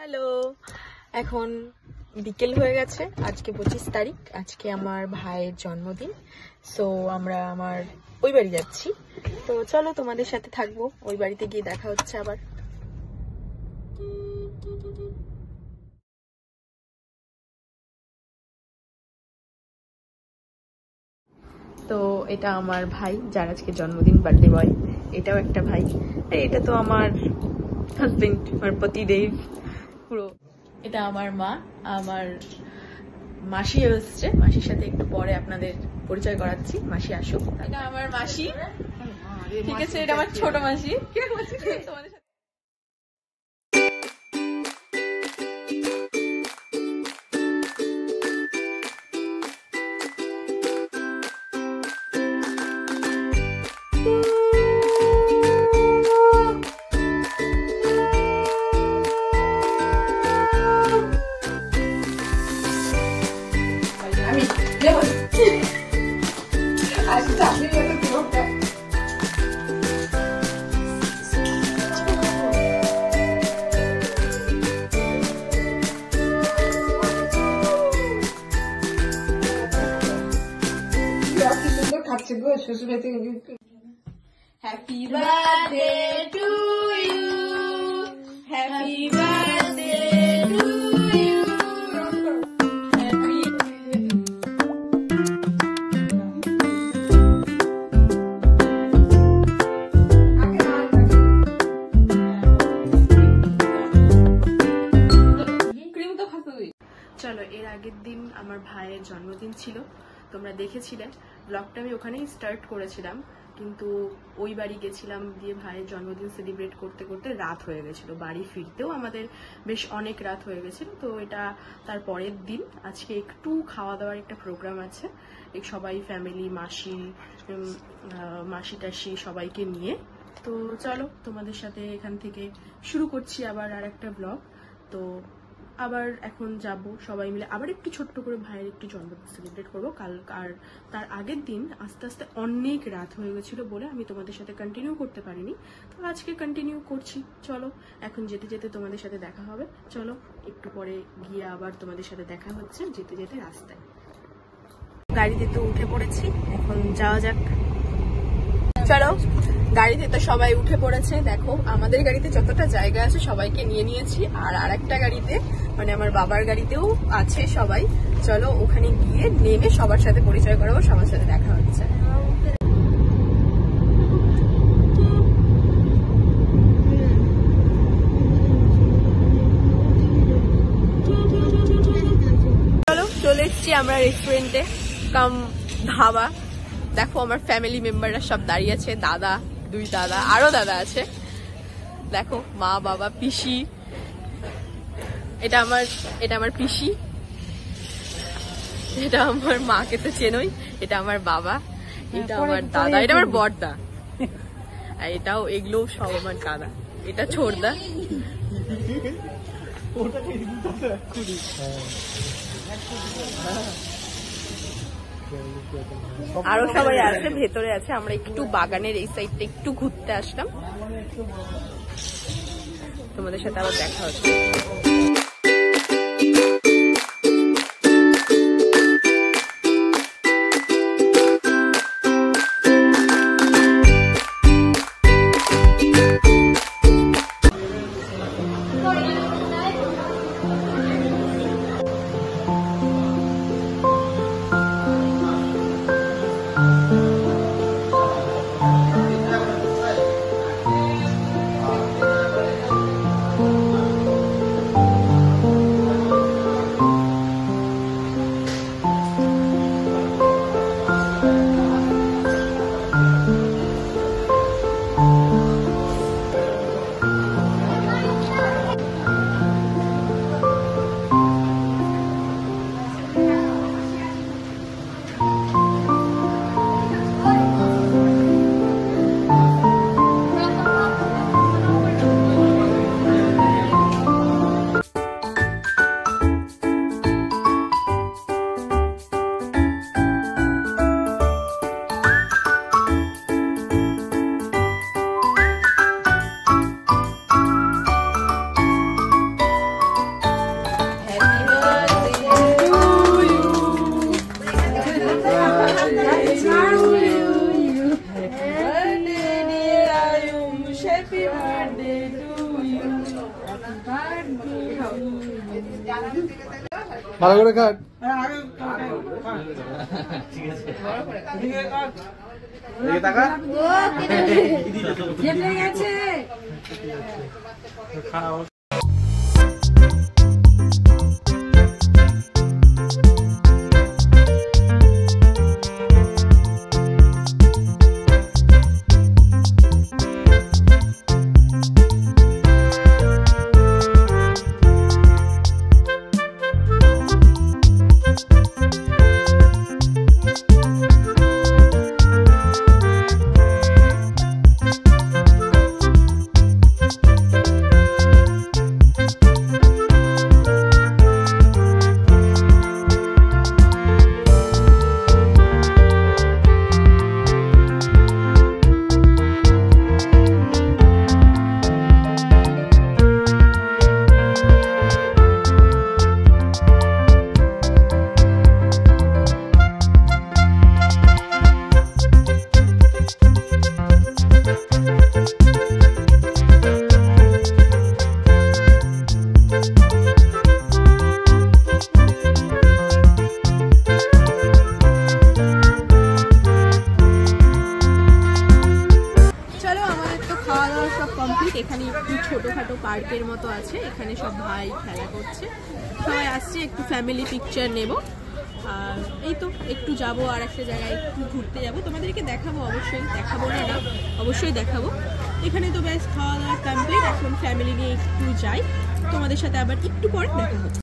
Hello, এখন বিকেল হয়ে গেছে। আজকে 25 তারিখ, আজকে আমার ভাইয়ের জন্মদিন। সো আমরা আমার ওই বাড়ি যাচ্ছি। তো চলো তোমাদের সাথে থাকবো, ওই বাড়িতে গিয়ে দেখা হচ্ছে আবার। তো এটা আমার ভাই, যার আজকে জন্মদিন, বার্থডে বয়। এটাও একটা ভাই, আর এটা তো আমার হাজবেন্ড, আমার পতিদেব পুরো। এটা আমার মা, আমার মাসি এসছে। মাসির সাথে একটু পরে আপনাদের পরিচয় করাচ্ছি। মাসি আসুক। এটা আমার মাসি, ঠিক আছে? এটা আমার ছোট মাসি। তোমাদের সাথে Happy birthday to you, happy birthday to you, happy cream তো খাসুই। চলো, এর আগের দিন আমার ভাইয়ের জন্মদিন ছিল, তোমরা দেখেছিলে ব্লগটা। আমি ওখানেই স্টার্ট করেছিলাম, কিন্তু ওই বাড়ি গেছিলাম, দিয়ে ভাইয়ের জন্মদিন সেলিব্রেট করতে করতে রাত হয়ে গেছিল। বাড়ি ফিরতেও আমাদের বেশ অনেক রাত হয়ে গেছিল। তো এটা তার পরের দিন। আজকে একটু খাওয়া দাওয়ার একটা প্রোগ্রাম আছে, সবাই ফ্যামিলি, মাসি টাসি সবাইকে নিয়ে। তো চলো, তোমাদের সাথে এখান থেকে শুরু করছি আবার আর একটা ব্লগ। তো আবার এখন যাব সবাই মিলে, আবার একটু ছোট্ট করে ভাইয়ের একটু জন্মদিন সেলিব্রেট করবো কাল। আর তার আগের দিন আস্তে আস্তে অনেক রাত হয়ে গেছিল বলে আমি তোমাদের সাথে কন্টিনিউ করতে পারিনি। তো আজকে কন্টিনিউ করছি। চলো, এখন যেতে যেতে তোমাদের সাথে দেখা হবে। চলো, একটু পরে গিয়ে আবার তোমাদের সাথে দেখা হচ্ছে যেতে যেতে রাস্তায়। গাড়িতে তো উঠে পড়েছি, এখন যাওয়া যাক। চলো, গাড়িতে তো সবাই উঠে পড়েছে। দেখো, আমাদের গাড়িতে যতটা জায়গা আছে সবাইকে নিয়ে নিয়েছি, আর আরেকটা গাড়িতে, মানে আমার বাবার গাড়িতেও আছে সবাই। চলো, ওখানে গিয়ে নেমে সবার সাথে পরিচয় করাবো, সবার সাথে দেখা হচ্ছে। চলো, চলে এসছি আমরা রেস্টুরেন্টে কাম ধাবা। দেখো, আমার ফ্যামিলি মেম্বাররা সব দাঁড়িয়ে আছে, দাদা, দুই দাদা, আরো দাদা আছে। দেখো, মা, বাবা, পিসি। এটা আমার পিসি, এটা আমার মাকে তো চেনই, এটা আমার বাবা, এটা আমার দাদা, এটা আমার বড়দা, আর এটাও, এগুলো সব আমার দাদা। এটা ছোটদা। আরো সবাই আছে, ভেতরে আছে। আমরা একটু বাগানের এই সাইডটা একটু ঘুরতে আসলাম। তোমাদের সাথে আবার দেখা হচ্ছে। ভালো করে কাট। এখানে একটু ছোটখাটো পার্কের মতো আছে, এখানে সব ভাই খেলা করছে, সবাই আসছে একটু ফ্যামিলি পিকচার নেব। আর এই তো একটু যাব আর একটা জায়গায় একটু ঘুরতে যাব, তোমাদেরকে দেখাবো, অবশ্যই দেখাবো না না, অবশ্যই দেখাবো। এখানে তো ব্যাস খাওয়া দাওয়া কমপ্লিট, এখন ফ্যামিলি নিয়ে একটু যাই, তোমাদের সাথে আবার একটু পরে দেখা হবে।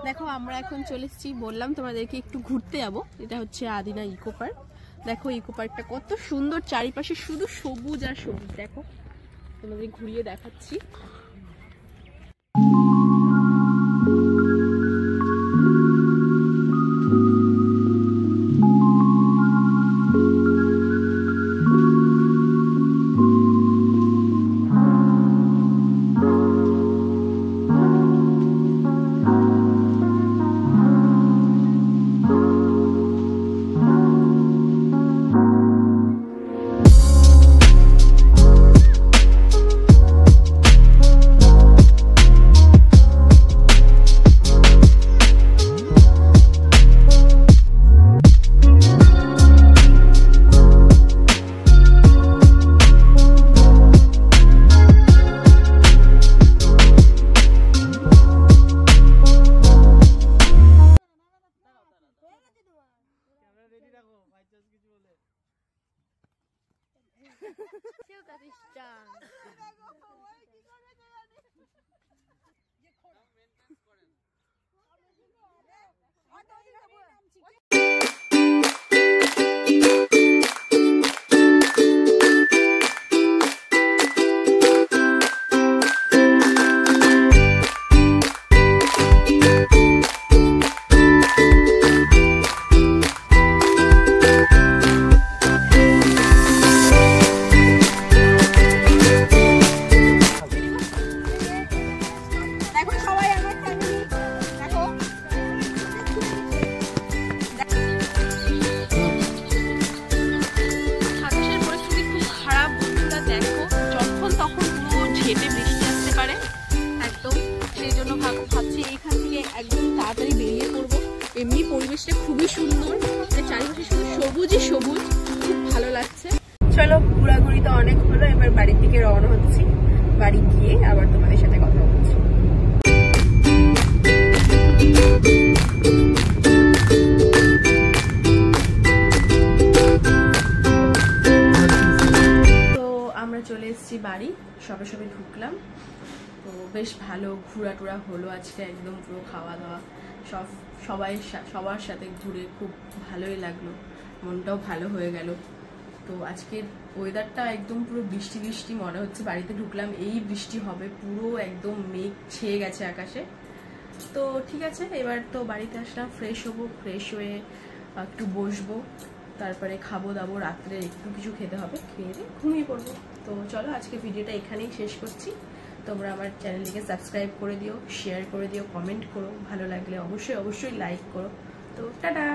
দেখো আমরা এখন চলে এসেছি, বললাম তোমাদেরকে একটু ঘুরতে যাবো, এটা হচ্ছে আদিনা ইকো পার্ক। দেখো ইকো পার্কটা কত সুন্দর, চারিপাশে শুধু সবুজ আর সবুজ। দেখো তোমাদের ঘুরিয়ে দেখাচ্ছি। সবুজ, খুব ভালো লাগছে। চলো ঘোরাঘুরি তো অনেক হলো, এবার বাড়ির দিকে রওনা হচ্ছি। বাড়ি গিয়ে আবার তোমাদের সাথে কথা বলছি। তো আমরা চলে এসেছি বাড়ি, সবে সবে ঢুকলাম। তো বেশ ভালো ঘোরা টোরা হলো আজকে, একদম পুরো খাওয়া দাওয়া সবার সাথে ঘুরে খুব ভালোই লাগলো, মনটাও ভালো হয়ে গেল। তো আজকের ওয়েদারটা একদম পুরো বৃষ্টি বৃষ্টি মনে হচ্ছে। বাড়িতে ঢুকলাম এই বৃষ্টি হবে, পুরো একদম মেঘ ছেয়ে গেছে আকাশে। তো ঠিক আছে, এবার তো বাড়িতে আসলাম, ফ্রেশ হবো, ফ্রেশ হয়ে একটু বসবো, তারপরে খাবো দাবো, রাত্রে একটু কিছু খেতে হবে, খেয়ে দিয়ে ঘুমিয়ে পড়বো। তো চলো আজকে ভিডিওটা এখানেই শেষ করছি। তোমরা আমার চ্যানেলটিকে সাবস্ক্রাইব করে দিও, শেয়ার করে দিও, কমেন্ট করো, ভালো লাগলে অবশ্যই লাইক করো। তো টাটা।